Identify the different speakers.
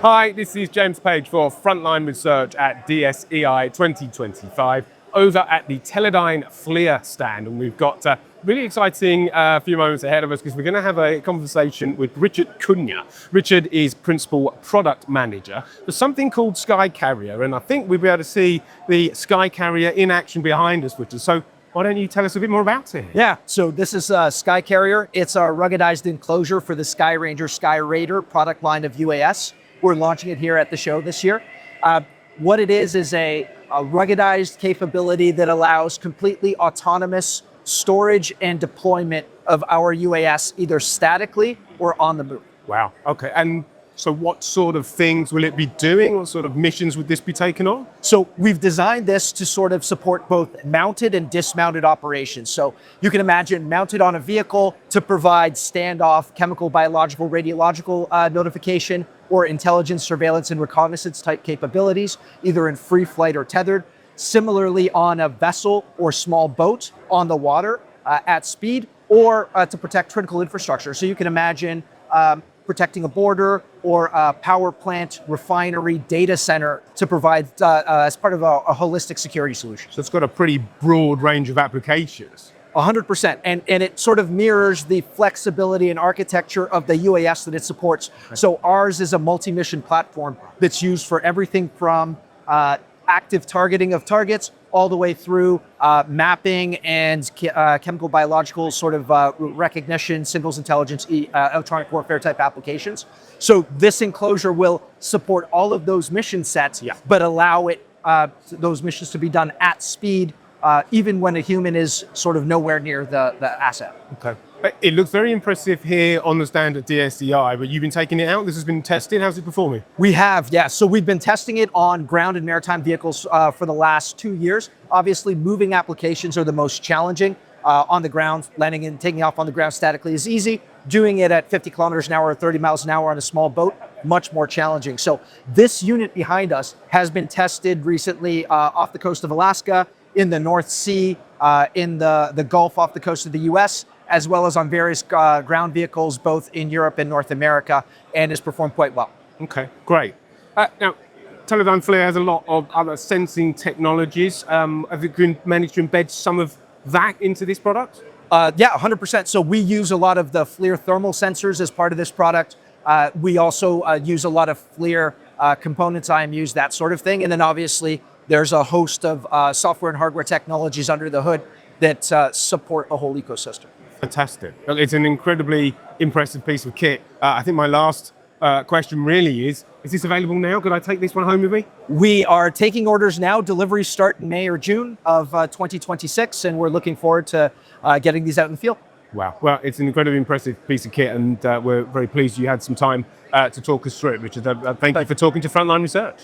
Speaker 1: Hi, this is James Page for FrontLine Research at DSEI 2025 over at the Teledyne FLIR stand. And we've got a really exciting few moments ahead of us because we're going to have a conversation with Richard Cunha. Richard is Principal Product Manager for something called Sky Carrier. And I think we'll be able to see the Sky Carrier in action behind us, Richard. So why don't you tell us a bit more about it?
Speaker 2: Yeah, so this is Sky Carrier. It's our ruggedized enclosure for the Sky Ranger, Sky Raider product line of UAS. We're launching it here at the show this year. What it is a ruggedized capability that allows completely autonomous storage and deployment of our UAS, either statically or on the move.
Speaker 1: Wow, okay. And so what sort of things will it be doing? What sort of missions would this be taking on?
Speaker 2: So we've designed this to sort of support both mounted and dismounted operations. So you can imagine mounted on a vehicle to provide standoff, chemical, biological, radiological notification, or intelligence, surveillance, and reconnaissance type capabilities, either in free flight or tethered. Similarly on a vessel or small boat on the water at speed, or to protect critical infrastructure. So you can imagine protecting a border or a power plant, refinery, data center to provide as part of a holistic security solution.
Speaker 1: So it's got a pretty broad range of applications.
Speaker 2: 100%, and it sort of mirrors the flexibility and architecture of the UAS that it supports. Okay. So ours is a multi-mission platform that's used for everything from active targeting of targets all the way through mapping and chemical biological sort of recognition, signals intelligence, electronic warfare type applications. So this enclosure will support all of those mission sets, but allow it those missions to be done at speed, even when a human is sort of nowhere near the asset.
Speaker 1: Okay. It looks very impressive here on the stand at DSEI, but you've been taking it out. This has been tested. How's it performing?
Speaker 2: We have, yeah. So we've been testing it on ground and maritime vehicles for the last 2 years. Obviously, moving applications are the most challenging. On the ground, landing and taking off on the ground statically is easy. Doing it at 50 kilometers an hour or 30 miles an hour on a small boat, much more challenging. So this unit behind us has been tested recently off the coast of Alaska, in the North Sea, in the Gulf off the coast of the US, as well as on various ground vehicles, both in Europe and North America, and has performed quite well.
Speaker 1: Okay, great. Now, Teledyne FLIR has a lot of other sensing technologies. Have you managed to embed some of that into this product?
Speaker 2: Yeah, 100%. So we use a lot of the FLIR thermal sensors as part of this product. We also use a lot of FLIR components, IMUs, that sort of thing. And then obviously, there's a host of software and hardware technologies under the hood that support a whole ecosystem.
Speaker 1: Fantastic. It's an incredibly impressive piece of kit. I think my last question really is this available now? Could I take this one home with me?
Speaker 2: We are taking orders now. Deliveries start in May or June of 2026, and we're looking forward to getting these out in the field.
Speaker 1: Wow. Well, it's an incredibly impressive piece of kit, and we're very pleased you had some time to talk us through it, Richard. Thank you for talking to FrontLine Research.